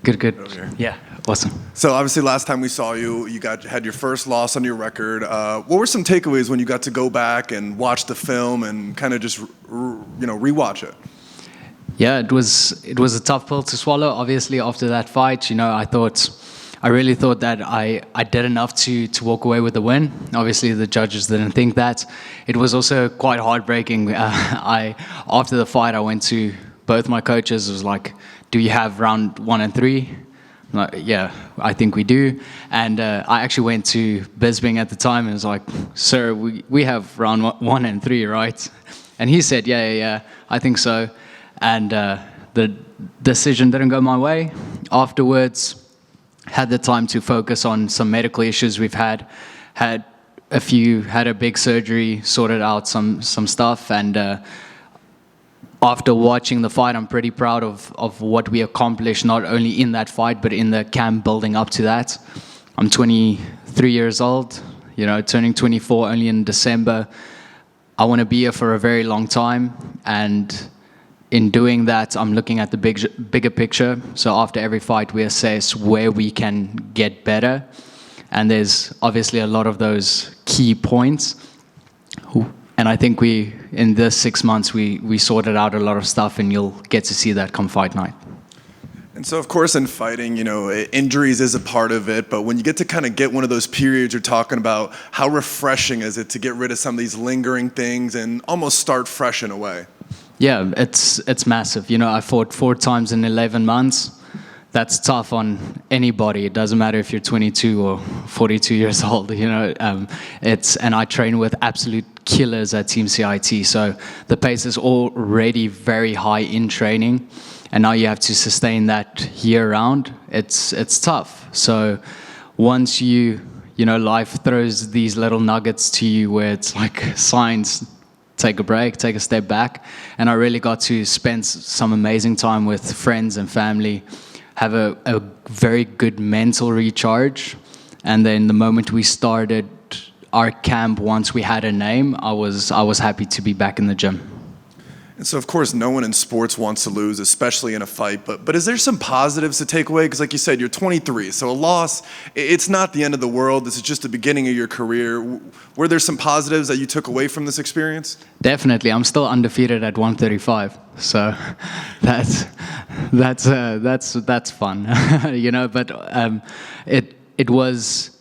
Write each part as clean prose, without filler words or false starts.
Good. Yeah, awesome. So obviously last time we saw you, had your first loss on your record. What were some takeaways when you got to go back and watch the film and kind of just rewatch it? Yeah, it was a tough pill to swallow. Obviously, after that fight, I really thought that I did enough to walk away with the win. Obviously, the judges didn't think that. It was also quite heartbreaking. After the fight, I went to both my coaches. It was like, "Do you have round 1 and 3?" I'm like, "Yeah, I think we do." And I actually went to Bisbing at the time and was like, "Sir, we have round 1 and 3, right?" And he said, "Yeah, I think so." And the decision didn't go my way. Afterwards, had the time to focus on some medical issues we've had a big surgery, sorted out some stuff, and after watching the fight, I'm pretty proud of what we accomplished, not only in that fight, but in the camp building up to that. I'm 23 years old, turning 24 only in December. I want to be here for a very long time, and in doing that, I'm looking at the bigger picture. So after every fight, we assess where we can get better. And there's obviously a lot of those key points. And I think in this 6 months, we sorted out a lot of stuff, and you'll get to see that come fight night. And so, of course, in fighting, injuries is a part of it. But when you get to kind of get one of those periods you're talking about, how refreshing is it to get rid of some of these lingering things and almost start fresh in a way? Yeah, it's massive. I fought 4 times in 11 months. That's tough on anybody. It doesn't matter if you're 22 or 42 years old. And I train with absolute killers at Team CIT. So the pace is already very high in training, and now you have to sustain that year round. It's tough. So once life throws these little nuggets to you where it's like signs. Take a break, take a step back. And I really got to spend some amazing time with friends and family, have a very good mental recharge. And then the moment we started our camp, once we had a name, I was happy to be back in the gym. And so, of course, no one in sports wants to lose, especially in a fight. But is there some positives to take away? Because like you said, you're 23, so a loss, it's not the end of the world. This is just the beginning of your career. Were there some positives that you took away from this experience? Definitely. I'm still undefeated at 135, so that's fun, But it was,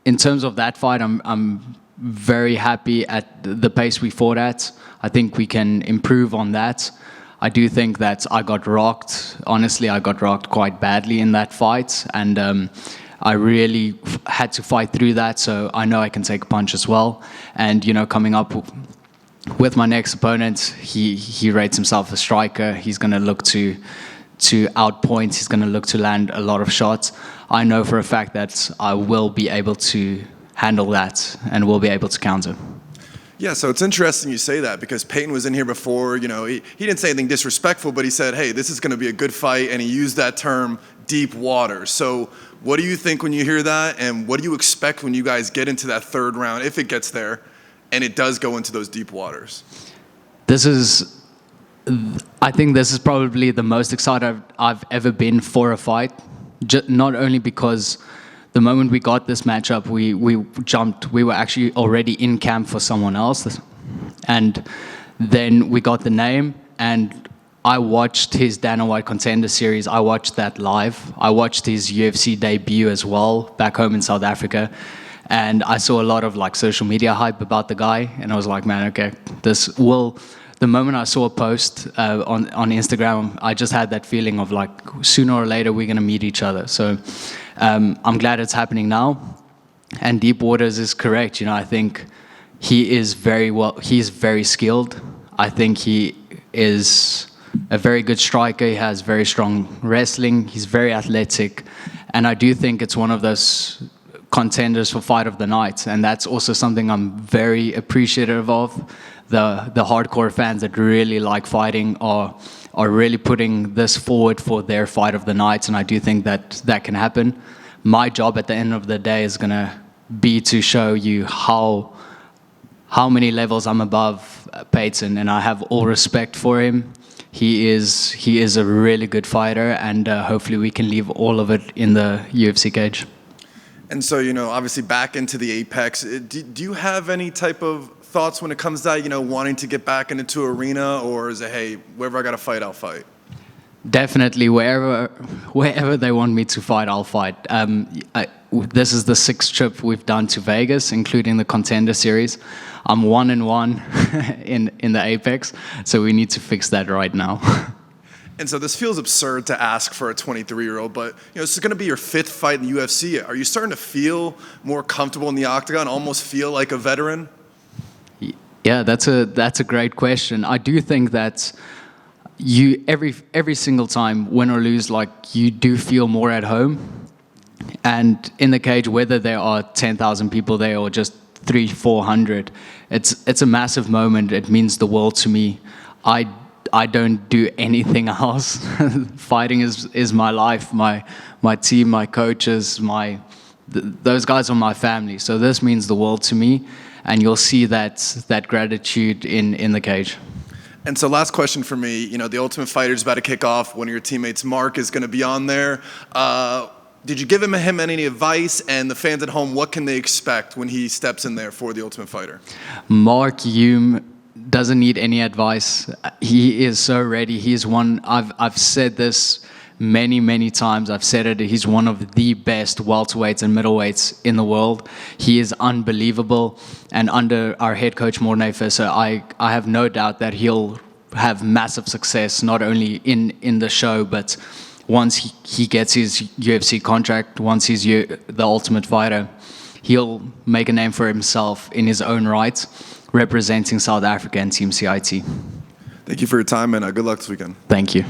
in terms of that fight, I'm very happy at the pace we fought at. I think we can improve on that. I do think that I got rocked. Honestly, I got rocked quite badly in that fight, and I really had to fight through that, so I know I can take a punch as well. And, coming up with my next opponent, he rates himself a striker. He's going to look to outpoint. He's going to look to land a lot of shots. I know for a fact that I will be able to handle that and will be able to counter. Yeah, so it's interesting you say that, because Payton was in here before. He didn't say anything disrespectful, but he said, hey, this is going to be a good fight, and he used that term, deep water. So what do you think when you hear that, and what do you expect when you guys get into that third round, if it gets there, and it does go into those deep waters? I think this is probably the most excited I've ever been for a fight, not only because the moment we got this matchup, we were actually already in camp for someone else. And then we got the name, and I watched his Dana White Contender Series. I watched that live. I watched his UFC debut as well, back home in South Africa. And I saw a lot of social media hype about the guy. And I was like, man, okay, the moment I saw a post on Instagram, I just had that feeling of sooner or later we're going to meet each other. So I'm glad it's happening now. And Deep Waters is correct. I think he's very skilled. I think he is a very good striker. He has very strong wrestling. He's very athletic. And I do think it's one of those contenders for fight of the night. And that's also something I'm very appreciative of. The hardcore fans that really like fighting are really putting this forward for their fight of the night, and I do think that can happen. My job at the end of the day is going to be to show you how many levels I'm above Payton, and I have all respect for him. he is a really good fighter, and hopefully we can leave all of it in the UFC cage. And so, obviously back into the Apex, do you have any type of thoughts when it comes to that, wanting to get back into arena, or is it, hey, wherever I got to fight, I'll fight? Definitely, wherever they want me to fight, I'll fight. This is the 6th trip we've done to Vegas, including the Contender Series. I'm 1-1 in the Apex, so we need to fix that right now. And so this feels absurd to ask for a 23-year-old, but this is going to be your 5th fight in the UFC. Are you starting to feel more comfortable in the octagon, almost feel like a veteran? Yeah, that's a great question. I do think that every single time, win or lose, like you do feel more at home. And in the cage, whether there are 10,000 people there or just 300-400, it's a massive moment. It means the world to me. I don't do anything else. Fighting is my life, my team, my coaches, those guys are my family. So this means the world to me, and you'll see that gratitude in the cage. And so last question for me, the Ultimate Fighter's about to kick off. One of your teammates, Mark, is going to be on there. Did you give him any advice? And the fans at home, what can they expect when he steps in there for the Ultimate Fighter? Mark Hume doesn't need any advice. He is so ready. He's one, I've said this many times. I've said it, he's one of the best welterweights and middleweights in the world. He is unbelievable. And under our head coach, Morné Visser, I have no doubt that he'll have massive success, not only in the show, but once he gets his UFC contract, once he's the Ultimate Fighter, he'll make a name for himself in his own right, representing South Africa and Team CIT. Thank you for your time, and good luck this weekend. Thank you.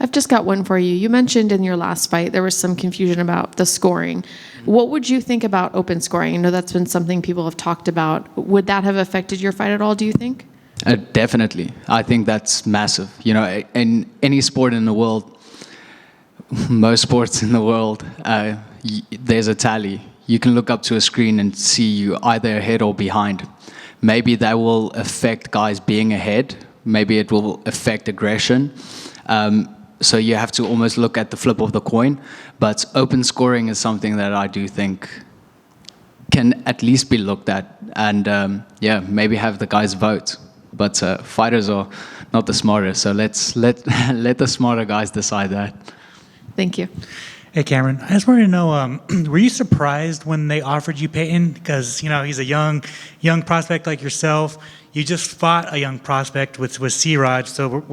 I've just got one for you. You mentioned in your last fight there was some confusion about the scoring. What would you think about open scoring? I know that's been something people have talked about. Would that have affected your fight at all, do you think? Definitely. I think that's massive. In any sport in the world, most sports in the world, there's a tally. You can look up to a screen and see you either ahead or behind. Maybe that will affect guys being ahead. Maybe it will affect aggression. So you have to almost look at the flip of the coin. But open scoring is something that I do think can at least be looked at. And maybe have the guys vote. But fighters are not the smartest. So let the smarter guys decide that. Thank you. Hey, Cameron, I just wanted to know, were you surprised when they offered you Payton? Because, he's a young prospect like yourself. You just fought a young prospect with C-Rod. So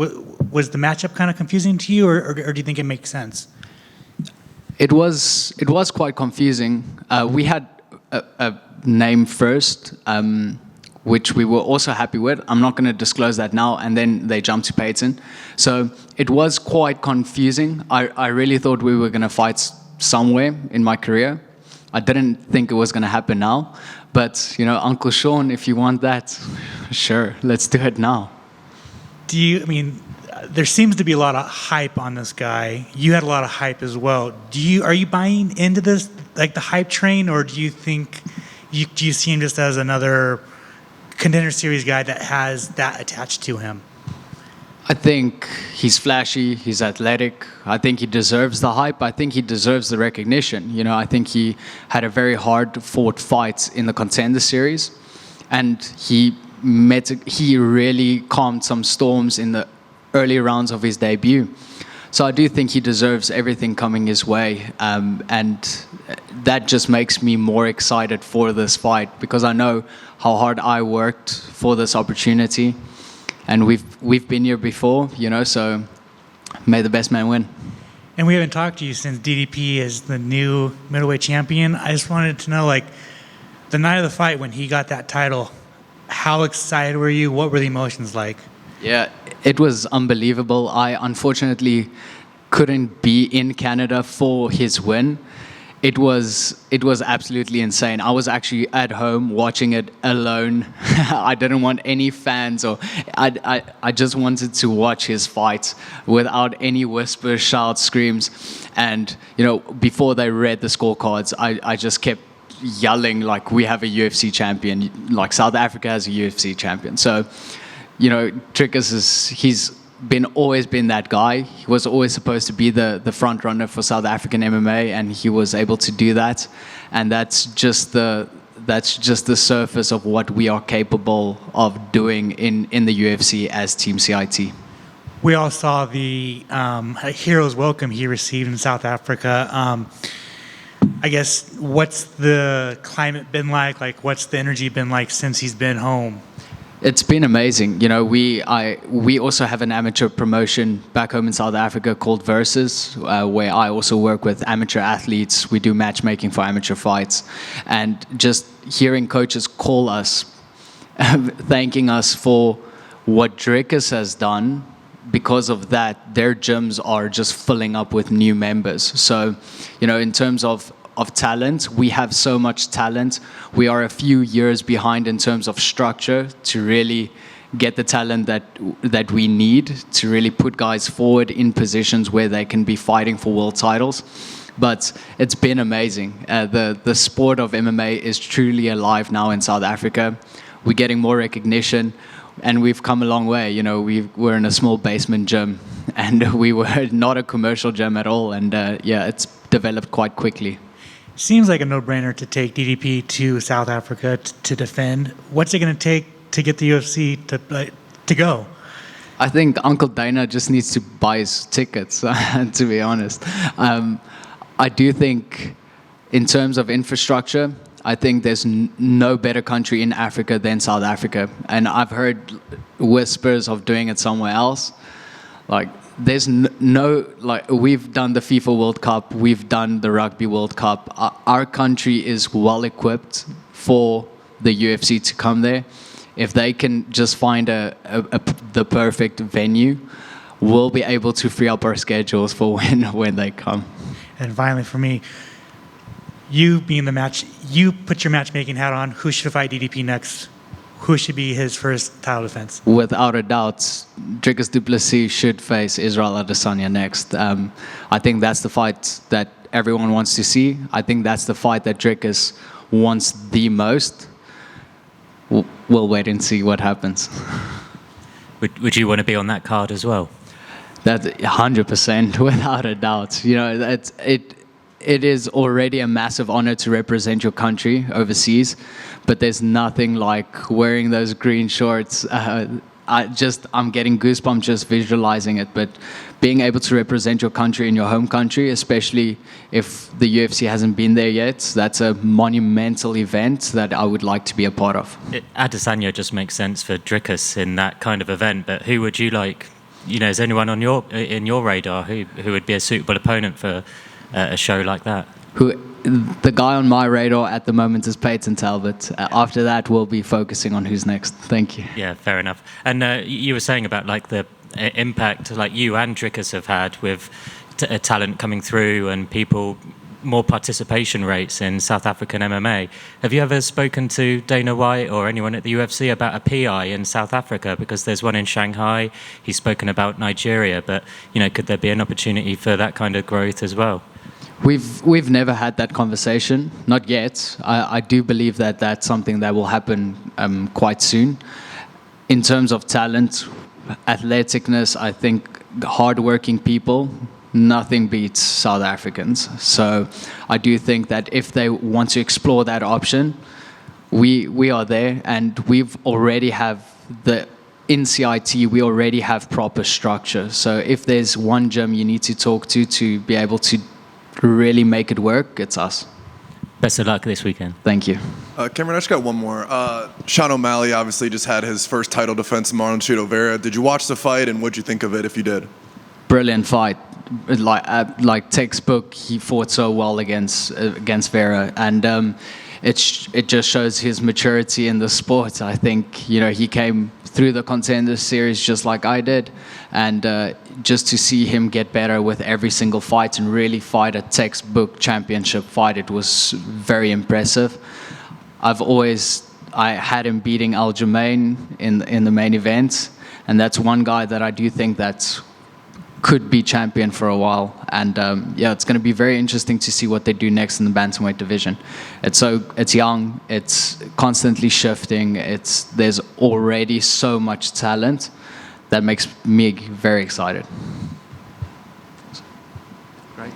was the matchup kind of confusing to you, or do you think it makes sense? It was quite confusing. We had a name first, which we were also happy with. I'm not going to disclose that now. And then they jumped to Payton. So it was quite confusing. I really thought we were going to fight somewhere in my career. I didn't think it was going to happen now. But, Uncle Sean, if you want that, sure, let's do it now. There seems to be a lot of hype on this guy. You had a lot of hype as well. Are you buying into this, like the hype train, or do you think, do you see him just as another Contender Series guy that has that attached to him? I think he's flashy, he's athletic. I think he deserves the hype. I think he deserves the recognition. I think he had a very hard-fought fight in the Contender Series, and he really calmed some storms in the early rounds of his debut. So I do think he deserves everything coming his way, and that just makes me more excited for this fight, because I know how hard I worked for this opportunity. And we've been here before, so may the best man win. And we haven't talked to you since DDP is the new middleweight champion. I just wanted to know, the night of the fight when he got that title, how excited were you? What were the emotions like? Yeah, it was unbelievable. I unfortunately couldn't be in Canada for his win. It was absolutely insane. I was actually at home watching it alone. I didn't want any fans, or I just wanted to watch his fight without any whispers, shouts, screams. And before they read the scorecards, I just kept yelling we have a UFC champion, South Africa has a UFC champion. So Trickus he's always been that guy. He was always supposed to be the front runner for South African MMA, and he was able to do that. And that's just the surface of what we are capable of doing in the UFC as Team CIT. We all saw the hero's welcome he received in South Africa. I guess, what's the climate been like? Like, what's the energy been like since he's been home? It's been amazing. You know, we also have an amateur promotion back home in South Africa called Versus, where I also work with amateur athletes. We do matchmaking for amateur fights. And just hearing coaches call us, thanking us for what Dricus has done, because of that, their gyms are just filling up with new members. So, you know, in terms of talent, we have so much talent. We are a few years behind in terms of structure to really get the talent that we need to really put guys forward in positions where they can be fighting for world titles. But it's been amazing. The sport of MMA is truly alive now in South Africa. We're getting more recognition. And we've come a long way. You know, we're in a small basement gym, and we were not a commercial gym at all. And it's developed quite quickly. Seems like a no-brainer to take DDP to South Africa to defend. What's it going to take to get the UFC to go? I think Uncle Dana just needs to buy his tickets, to be honest. I do think in terms of infrastructure, I think there's no better country in Africa than South Africa. And I've heard whispers of doing it somewhere else. Like, there's we've done the FIFA World Cup, we've done the Rugby World Cup. Our country is well equipped for the UFC to come there. If they can just find the perfect venue, we'll be able to free up our schedules for when they come. And finally, for me, you being the match, you put your matchmaking hat on. Who should fight DDP next? Who should be his first title defense? Without a doubt, Dricus du Plessis should face Israel Adesanya next. I think that's the fight that everyone wants to see. I think that's the fight that Dricus wants the most. We'll wait and see what happens. Would you want to be on that card as well? That 100%, without a doubt. You know, it is already a massive honor to represent your country overseas, but there's nothing like wearing those green shorts. I'm getting goosebumps just visualizing it, but being able to represent your country in your home country, especially if the UFC hasn't been there yet, that's a monumental event that I would like to be a part of. Adesanya just makes sense for Dricus in that kind of event, but who would you like? You know, is anyone on in your radar who would be a suitable opponent for a show like that? The guy on my radar at the moment is Payton Talbot. After that, we'll be focusing on who's next. Thank you. Yeah, fair enough. And you were saying about like the impact like you and Dricus have had with talent coming through and people, more participation rates in South African MMA. Have you ever spoken to Dana White or anyone at the UFC about a PI in South Africa? Because there's one in Shanghai. He's spoken about Nigeria, but you know, could there be an opportunity for that kind of growth as well? We've never had that conversation, not yet. I do believe that that's something that will happen quite soon. In terms of talent, athleticness, I think hardworking people, nothing beats South Africans. So I do think that if they want to explore that option, we are there, and we've already have in CIT, we already have proper structure. So if there's one gym you need to talk to be able to really make it work, it's us. Best of luck this weekend. Thank you. Cameron, I just got one more. Sean O'Malley obviously just had his first title defense in Marlon Chito Vera. Did you watch the fight, and what'd you think of it if you did? Brilliant fight. Like textbook, he fought so well against Vera, and it just shows his maturity in the sport. I think, you know, he came through the Contender Series just like I did, and just to see him get better with every single fight and really fight a textbook championship fight, it was very impressive. I had him beating Aljamain in the main event, and that's one guy that I do think that could be champion for a while. And it's going to be very interesting to see what they do next in the bantamweight division. It's young, it's constantly shifting. There's already so much talent that makes me very excited. Great.